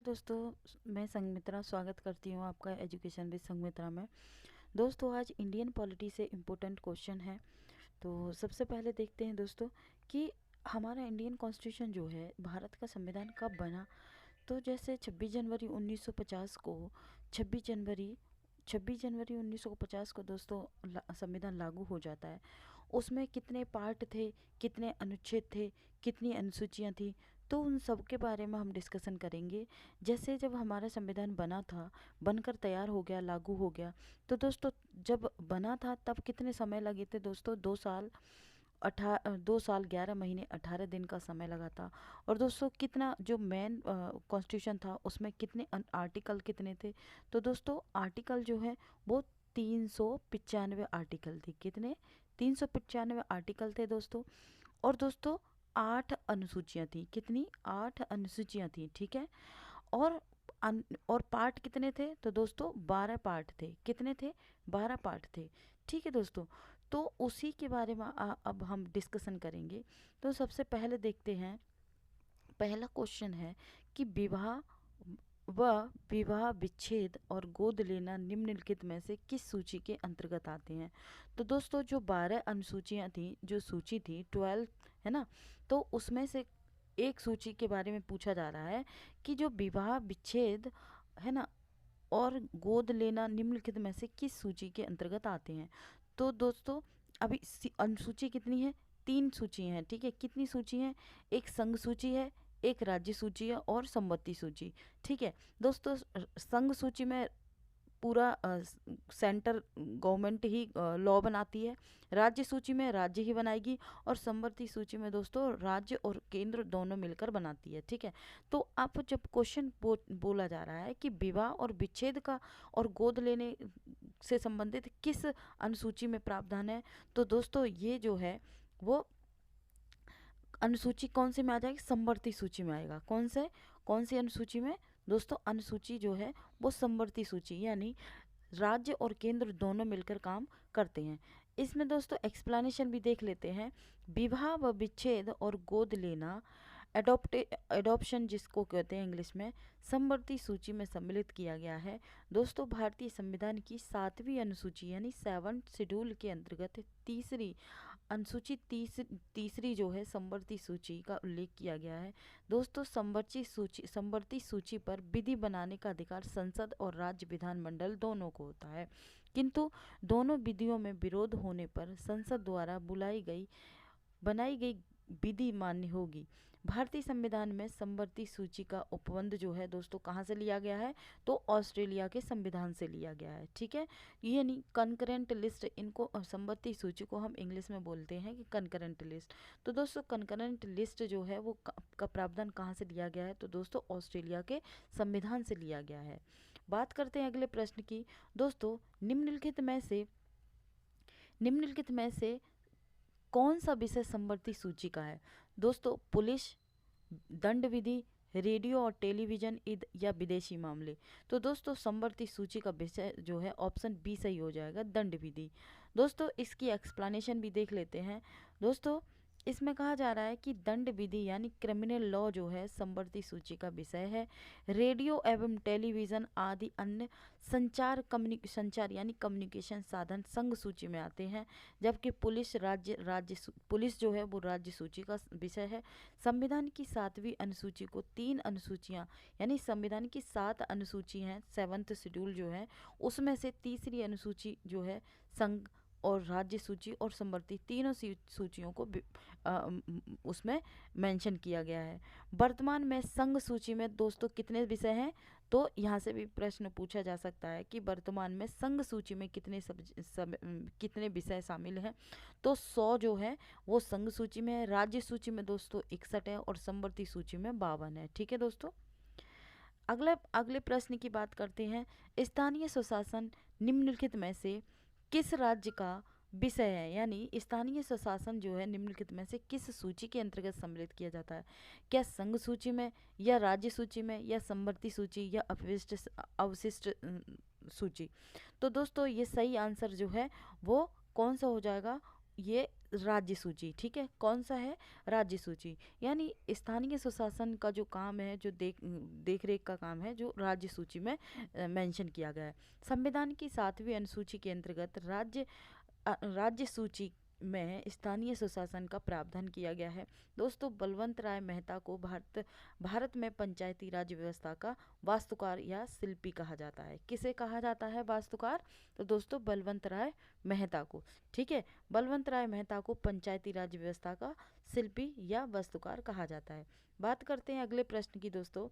दोस्तों, मैं संगमित्रा स्वागत करती हूँ आपका एजुकेशन विद संगमित्रा में। दोस्तों, आज इंडियन पॉलिटी से इम्पोर्टेंट क्वेश्चन है। तो सबसे पहले देखते हैं दोस्तों कि हमारा इंडियन कॉन्स्टिट्यूशन जो है, भारत का संविधान कब बना। तो जैसे 26 जनवरी 1950 को 26 जनवरी 1950 को दोस्तों संविधान लागू हो जाता है। उसमें कितने पार्ट थे, कितने अनुच्छेद थे, कितनी अनुसूचियाँ थी, तो उन सब के बारे में हम डिस्कशन करेंगे। जैसे जब हमारा संविधान बना था, बनकर तैयार हो गया, लागू हो गया, तो दोस्तों जब बना था तब कितने समय लगे थे दोस्तों? 2 साल 11 महीने 18 दिन का समय लगा था। और दोस्तों कितना जो मेन कॉन्स्टिट्यूशन था उसमें कितने आर्टिकल कितने थे? तो दोस्तों आर्टिकल जो है वो 395 आर्टिकल थे। कितने? 395 आर्टिकल थे दोस्तों। और दोस्तों 8 अनुसूचियाँ थी। कितनी? 8 अनुसूचियाँ थी, ठीक है। और और पार्ट कितने थे? तो दोस्तों 12 पार्ट थे। कितने थे? 12 पार्ट थे, ठीक है दोस्तों। तो उसी के बारे में अब हम डिस्कशन करेंगे। तो सबसे पहले देखते हैं, पहला क्वेश्चन है कि व विवाह विच्छेद और गोद लेना निम्नलिखित में से किस सूची के अंतर्गत आते हैं? तो दोस्तों जो 12 अनुसूचियाँ थी, जो सूची थी 12, है ना, तो उसमें से एक सूची के बारे में पूछा जा रहा है कि जो विवाह विच्छेद, है ना, और गोद लेना निम्नलिखित में से किस सूची के अंतर्गत आते हैं? तो दोस्तों अभी अनुसूची कितनी है? 3 सूची हैं, ठीक है। कितनी सूची हैं? एक संघ सूची है, एक राज्य सूची है और संबत्ती सूची, ठीक है दोस्तों। संघ सूची में पूरा सेंटर गवर्नमेंट ही लॉ बनाती है। राज्य सूची में राज्य ही बनाएगी। और संवर्ती सूची में दोस्तों राज्य और केंद्र दोनों मिलकर बनाती है, ठीक है। तो अब जब क्वेश्चन बोला जा रहा है कि विवाह और विच्छेद का और गोद लेने से संबंधित किस अनुसूची में प्रावधान है, तो दोस्तों ये जो है वो अनुसूची कौन से में आ जाएगी? संवर्ती सूची में आएगा। कौन सी अनुसूची में दोस्तों? अनुसूची जो है वो संवर्ती सूची, यानी राज्य और केंद्र दोनों मिलकर काम करते हैं। इसमें दोस्तों एक्सप्लेनेशन भी देख लेते हैं। विवाह व विच्छेद और गोद लेना, एडॉप्शन जिसको कहते हैं इंग्लिश में, समवर्ती सूची में सम्मिलित किया गया है। दोस्तों भारतीय संविधान की 7वीं अनुसूची यानी 7th शेड्यूल के अंतर्गत तीसरी अनुसूची तीसरी जो है संवर्ती सूची का उल्लेख किया गया है। दोस्तों संवर्ती सूची पर विधि बनाने का अधिकार संसद और राज्य विधानमंडल दोनों को होता है, किंतु दोनों विधियों में विरोध होने पर संसद द्वारा बनाई गई विधि मान्य होगी। भारतीय संविधान में संवर्ती सूची का उपबंध जो है दोस्तों कहाँ से लिया गया है? तो ऑस्ट्रेलिया के संविधान से लिया गया है, ठीक है। ये नहीं कंकरेंट लिस्ट, इनको संवर्ती सूची को हम इंग्लिश में बोलते हैं कि कंकरेंट लिस्ट। तो दोस्तों कंकरेंट लिस्ट जो है वो का प्रावधान कहाँ से लिया गया है? तो दोस्तों ऑस्ट्रेलिया के संविधान से लिया गया है। बात करते हैं अगले प्रश्न की। दोस्तों निम्नलिखित में से कौन सा विषय संवर्ती सूची का है? दोस्तों पुलिस, दंड विधि, रेडियो और टेलीविजन या विदेशी मामले। तो दोस्तों संवर्ती सूची का विषय जो है ऑप्शन बी सही हो जाएगा, दंड विधि। दोस्तों इसकी एक्सप्लेनेशन भी देख लेते हैं। दोस्तों इसमें कहा जा रहा है कि दंड विधि यानी क्रिमिनल लॉ जो है संवर्ती सूची का विषय है। रेडियो एवं टेलीविज़न आदि अन्य संचार यानी कम्युनिकेशन साधन संघ सूची में आते हैं, जबकि पुलिस जो है वो राज्य सूची का विषय है। संविधान की 7वीं अनुसूची को 3 अनुसूचियां, यानी संविधान की 7 अनुसूची हैं, 7th शेड्यूल जो है उसमें से तीसरी अनुसूची जो है संघ और राज्य सूची और संवर्ती तीनों सूचियों को उसमें मेंशन किया गया है। वर्तमान में संघ सूची में दोस्तों कितने विषय हैं? तो यहाँ से भी प्रश्न पूछा जा सकता है कि वर्तमान में संघ सूची में कितने विषय शामिल हैं? तो 100 जो है वो संघ सूची में है, राज्य सूची में दोस्तों 61 है और संवर्ती सूची में 52 है, ठीक है दोस्तों। अगले प्रश्न की बात करते हैं। स्थानीय स्वशासन निम्नलिखित में से किस राज्य का विषय है? यानी स्थानीय स्वशासन जो है निम्नलिखित में से किस सूची के अंतर्गत सम्मिलित किया जाता है? क्या संघ सूची में, या राज्य सूची में, या संवर्ती सूची, या अवशिष्ट सूची? तो दोस्तों ये सही आंसर जो है वो कौन सा हो जाएगा? ये राज्य सूची, ठीक है, कौन सा है, राज्य सूची, यानी स्थानीय सुशासन का जो काम है, जो देख रेख का काम है, जो राज्य सूची में मेंशन किया गया है। संविधान की 7वीं अनुसूची के अंतर्गत राज्य सूची में स्थानीय सुशासन का प्रावधान किया गया है। दोस्तों, बलवंत राय मेहता को भारत में पंचायती राज व्यवस्था का वास्तुकार या शिल्पी कहा जाता है। किसे कहा जाता है वास्तुकार? तो दोस्तों, बलवंत राय मेहता को, ठीक है, बलवंत राय मेहता को पंचायती राज व्यवस्था का शिल्पी या वास्तुकार कहा जाता है। बात करते हैं अगले प्रश्न की। दोस्तों,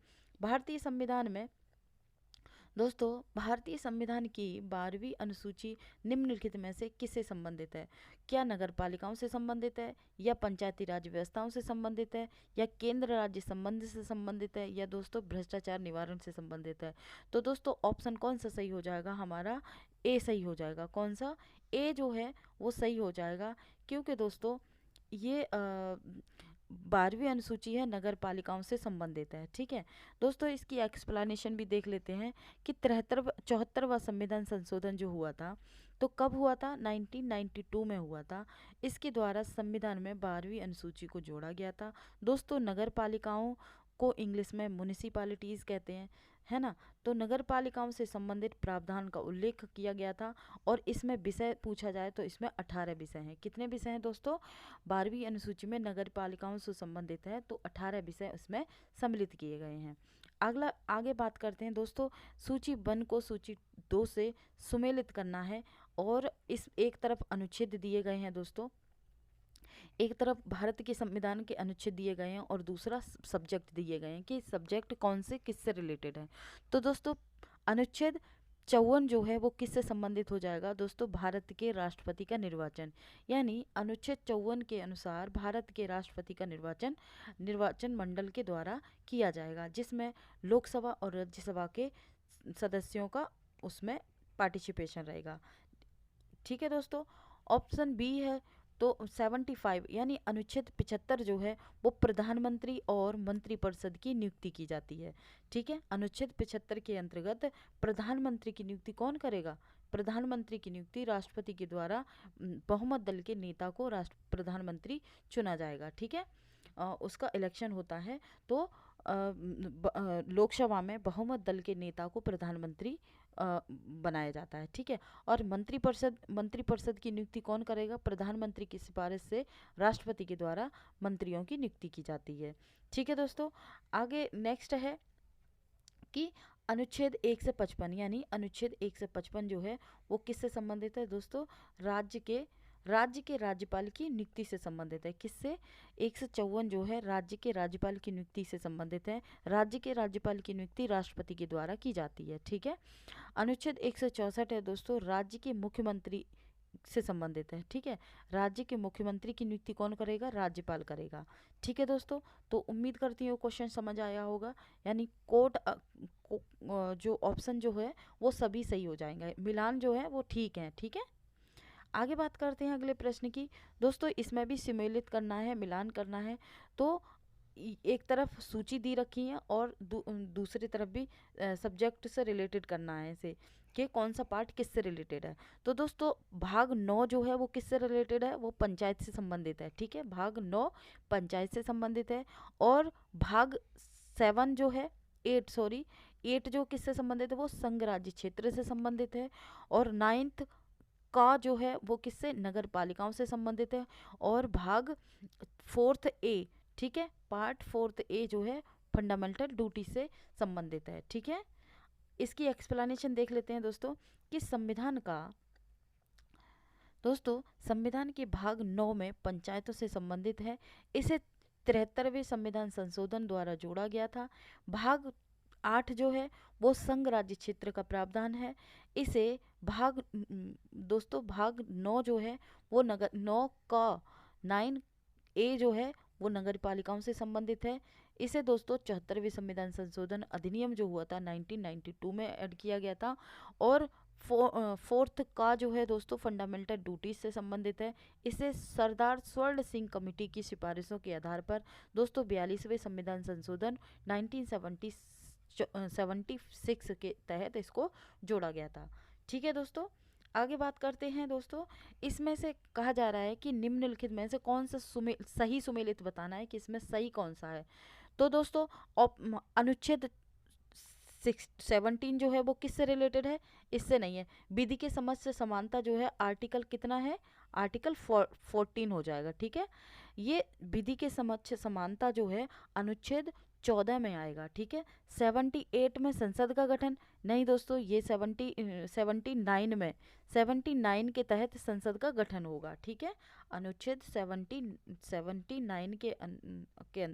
भारतीय संविधान की 12वीं अनुसूची निम्नलिखित में से किससे संबंधित है? क्या नगर पालिकाओं से संबंधित है, या पंचायती राज व्यवस्थाओं से संबंधित है, या केंद्र राज्य संबंध से संबंधित है, या दोस्तों भ्रष्टाचार निवारण से संबंधित है? तो दोस्तों, ऑप्शन कौन सा सही हो जाएगा हमारा? ए सही हो जाएगा। कौन सा? ए जो है वो सही हो जाएगा, क्योंकि दोस्तों ये 12वीं अनुसूची है, नगर पालिकाओं से संबंधित है, ठीक है। दोस्तों, इसकी एक्सप्लेनेशन भी देख लेते हैं कि 74वां संविधान संशोधन जो हुआ था, तो कब हुआ था? 1992 में हुआ था। इसके द्वारा संविधान में 12वीं अनुसूची को जोड़ा गया था। दोस्तों, नगर पालिकाओं को इंग्लिश में म्युनिसिपैलिटीज़ कहते हैं, है ना। तो नगर पालिकाओं से संबंधित प्रावधान का उल्लेख किया गया था, और इसमें विषय पूछा जाए तो इसमें 18 विषय हैं। कितने विषय हैं दोस्तों? 12वीं अनुसूची में नगर पालिकाओं से संबंधित है, तो 18 विषय उसमें सम्मिलित किए गए हैं। आगे बात करते हैं दोस्तों, सूची 1 को सूची 2 से सुमेलित करना है, और इस एक तरफ अनुच्छेद दिए गए हैं दोस्तों, एक तरफ भारत के संविधान के अनुच्छेद दिए गए हैं, और दूसरा सब्जेक्ट दिए गए हैं कि सब्जेक्ट कौन से किससे रिलेटेड है। तो दोस्तों, अनुच्छेद 54 जो है वो किससे संबंधित हो जाएगा? दोस्तों, भारत के राष्ट्रपति का निर्वाचन, यानी अनुच्छेद 54 के अनुसार भारत के राष्ट्रपति का निर्वाचन मंडल के द्वारा किया जाएगा, जिसमें लोकसभा और राज्यसभा के सदस्यों का उसमें पार्टिसिपेशन रहेगा, ठीक है दोस्तों। ऑप्शन बी है, तो 75 यानी अनुच्छेद 75 जो है वो प्रधानमंत्री और मंत्रिपरिषद की नियुक्ति की जाती है, ठीक है। अनुच्छेद 75 के अंतर्गत प्रधानमंत्री की नियुक्ति कौन करेगा? प्रधानमंत्री की नियुक्ति राष्ट्रपति के द्वारा बहुमत दल के नेता को प्रधानमंत्री चुना जाएगा, ठीक है। उसका इलेक्शन होता है, तो लोकसभा में बहुमत दल के नेता को प्रधानमंत्री बनाया जाता है, ठीक है। और मंत्रिपरिषद की नियुक्ति कौन करेगा? प्रधानमंत्री की सिफारिश से राष्ट्रपति के द्वारा मंत्रियों की नियुक्ति की जाती है, ठीक है दोस्तों। आगे नेक्स्ट है कि अनुच्छेद 1 से 55, यानी अनुच्छेद 1 से 55 जो है वो किससे संबंधित है दोस्तों? राज्य के राज्यपाल की नियुक्ति से संबंधित है। किससे? 154 जो है राज्य के राज्यपाल की नियुक्ति से संबंधित है। राज्य के राज्यपाल की नियुक्ति राष्ट्रपति के द्वारा की जाती है, ठीक है। अनुच्छेद 164 है दोस्तों, राज्य के मुख्यमंत्री से संबंधित है, ठीक है। राज्य के मुख्यमंत्री की नियुक्ति कौन करेगा? राज्यपाल करेगा, ठीक है दोस्तों। तो उम्मीद करती हूँ क्वेश्चन समझ आया होगा, यानी जो ऑप्शन जो है वो सभी सही हो जाएंगे, मिलान जो है वो ठीक है, ठीक है। आगे बात करते हैं अगले प्रश्न की। दोस्तों, इसमें भी सम्मिलित करना है, मिलान करना है, तो एक तरफ सूची दी रखी है, और दूसरी तरफ भी सब्जेक्ट से रिलेटेड करना है इसे, कि कौन सा पार्ट किससे रिलेटेड है। तो दोस्तों, भाग 9 जो है वो किससे रिलेटेड है? वो पंचायत से संबंधित है, ठीक है। भाग 9 पंचायत से संबंधित है। और भाग 7 जो है 8 जो किससे संबंधित है? वो संघ राज्य क्षेत्र से संबंधित है। और 9th का जो है वो किससे? नगर पालिकाओं से संबंधित है। और भाग 4th ए, ठीक है, पार्ट 4th ए जो है फंडामेंटल ड्यूटी से संबंधित है, ठीक है। इसकी एक्सप्लेनेशन देख लेते हैं दोस्तों, कि संविधान के भाग 9 में पंचायतों से संबंधित है। इसे 73वें संविधान संशोधन द्वारा जोड़ा गया था। भाग 8 जो है वो संघ राज्य क्षेत्र का प्रावधान है। इसे भाग 9 जो है वो 9 का 9A जो है वो नगर पालिकाओं से संबंधित है। इसे दोस्तों 74वें संविधान संशोधन अधिनियम जो हुआ था 1992 में ऐड किया गया था। और 4th का जो है दोस्तों फंडामेंटल ड्यूटीज से संबंधित है। इसे सरदार स्वर्ण सिंह कमेटी की सिफारिशों के आधार पर दोस्तों 42वें संविधान संशोधन 1976 के तहत इसको जोड़ा गया था, ठीक है दोस्तों। आगे बात करते हैं दोस्तों। इसमें से कहा जा रहा है कि निम्नलिखित में से कौन सा सही सुमेलित बताना है कि इसमें सही कौन सा है। तो दोस्तों अनुच्छेद 17 जो है वो किससे रिलेटेड है, इससे नहीं है। विधि के समझ से समानता जो है आर्टिकल कितना है, आर्टिकल 14 हो जाएगा, ठीक है। ये विधि के समझ से समानता जो है अनुच्छेद 14 में आएगा, ठीक है। 78 में संसद का गठन नहीं दोस्तों, ये 79 में 79 के तहत संसद का गठन होगा, ठीक है। अनुच्छेद 79 के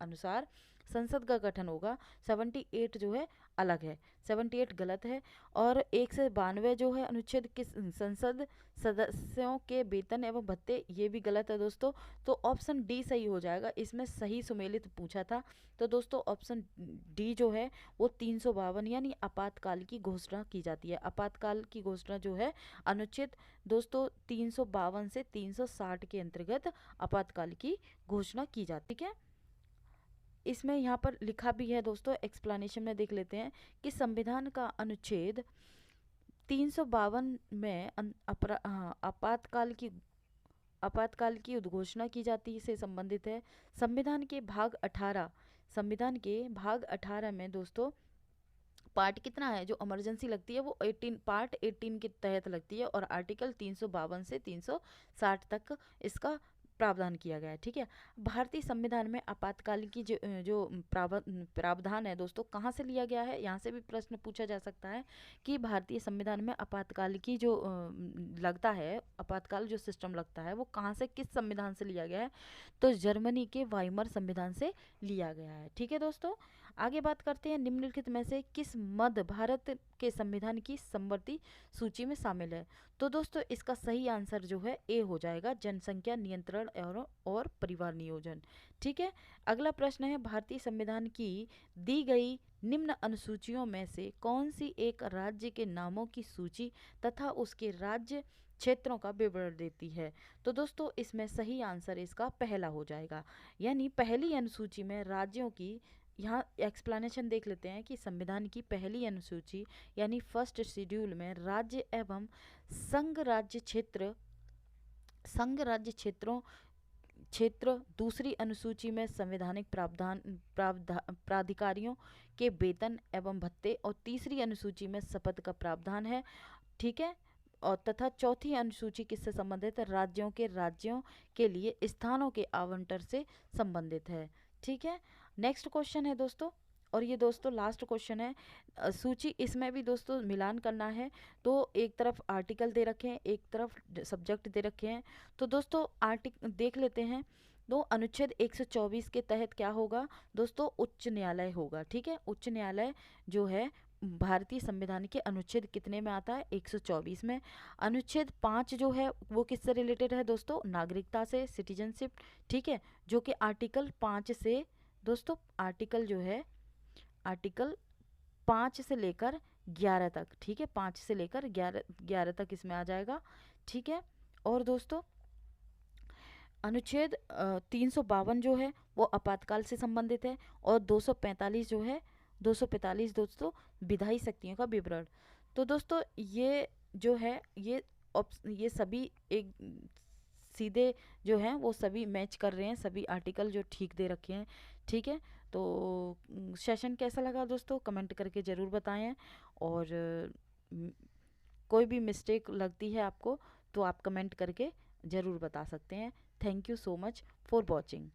अनुसार संसद का गठन होगा। 78 जो है अलग है, 78 गलत है। और 192 जो है अनुच्छेद किस संसद सदस्यों के वेतन एवं भत्ते, ये भी गलत है दोस्तों। तो ऑप्शन डी सही हो जाएगा, इसमें सही सुमेलित पूछा था। तो दोस्तों ऑप्शन डी जो है वो 352 यानी आपातकाल की घोषणा की जाती है। आपातकाल की घोषणा जो है अनुच्छेद दोस्तों 352 से 360 के अंतर्गत आपातकाल की घोषणा की जाती है। इसमें यहाँ पर लिखा भी है दोस्तों, एक्सप्लेनेशन में देख लेते हैं कि संविधान का अनुच्छेद 352 में आपातकाल की उद्घोषणा की जाती से संबंधित है। संविधान के भाग 18 में दोस्तों पार्ट कितना है जो इमरजेंसी लगती है वो 18 पार्ट 18 के तहत लगती है, और आर्टिकल 352 से 360 तक इसका प्रावधान किया गया है, ठीक है। भारतीय संविधान में आपातकाल की जो प्रावधान है दोस्तों कहाँ से लिया गया है, यहाँ से भी प्रश्न पूछा जा सकता है कि भारतीय संविधान में आपातकाल की जो लगता है, आपातकाल जो सिस्टम लगता है वो कहाँ से, किस संविधान से लिया गया है। तो जर्मनी के वाइमर संविधान से लिया गया है, ठीक है दोस्तों। आगे बात करते हैं निम्नलिखित में से किस मध्य भारत के संविधान की समवर्ती सूची में शामिल है। तो दोस्तों इसका सही आंसर जो है ए हो जाएगा, जनसंख्या नियंत्रण और परिवार नियोजन, ठीक है। अगला प्रश्न है भारतीय संविधान की दी गई निम्न अनुसूचियों में से कौन सी एक राज्य के नामों की सूची तथा उसके राज्य क्षेत्रों का विवरण देती है। तो दोस्तों इसमें सही आंसर इसका पहला हो जाएगा, यानी पहली अनुसूची में राज्यों की, यहाँ एक्सप्लेनेशन देख लेते हैं कि संविधान की पहली अनुसूची यानी फर्स्ट शेड्यूल में राज्य एवं संघ राज्य क्षेत्र, दूसरी अनुसूची में संवैधानिक प्राधिकारियों के वेतन एवं भत्ते, और तीसरी अनुसूची में शपथ का प्रावधान है, ठीक है। और तथा चौथी अनुसूची किससे संबंधित है, राज्यों के लिए स्थानों के आवंटन से संबंधित है, ठीक है। नेक्स्ट क्वेश्चन है दोस्तों, और ये दोस्तों लास्ट क्वेश्चन है। सूची, इसमें भी दोस्तों मिलान करना है। तो एक तरफ आर्टिकल दे रखे हैं, एक तरफ सब्जेक्ट दे रखे हैं। तो दोस्तों आर्टिकल देख लेते हैं। तो अनुच्छेद 124 के तहत क्या होगा दोस्तों, उच्च न्यायालय होगा, ठीक है। उच्च न्यायालय जो है भारतीय संविधान के अनुच्छेद कितने में आता है, 124 में। अनुच्छेद 5 जो है वो किससे रिलेटेड है दोस्तों, नागरिकता से, सिटीजनशिप, ठीक है। जो कि आर्टिकल 5 से दोस्तों, आर्टिकल जो है आर्टिकल 5 से लेकर 11 तक, ठीक है। 5 से लेकर 11 तक इसमें आ जाएगा, ठीक है। और दोस्तों अनुच्छेद 352 जो है वो आपातकाल से संबंधित है, और 245 जो है 245 दोस्तों विधायी शक्तियों का विवरण। तो दोस्तों ये जो है ये सभी एक सीधे जो हैं वो सभी मैच कर रहे हैं, सभी आर्टिकल जो ठीक दे रखे हैं, ठीक है। तो सेशन कैसा लगा दोस्तों कमेंट करके ज़रूर बताएं, और कोई भी मिस्टेक लगती है आपको तो आप कमेंट करके ज़रूर बता सकते हैं। Thank you so much for watching.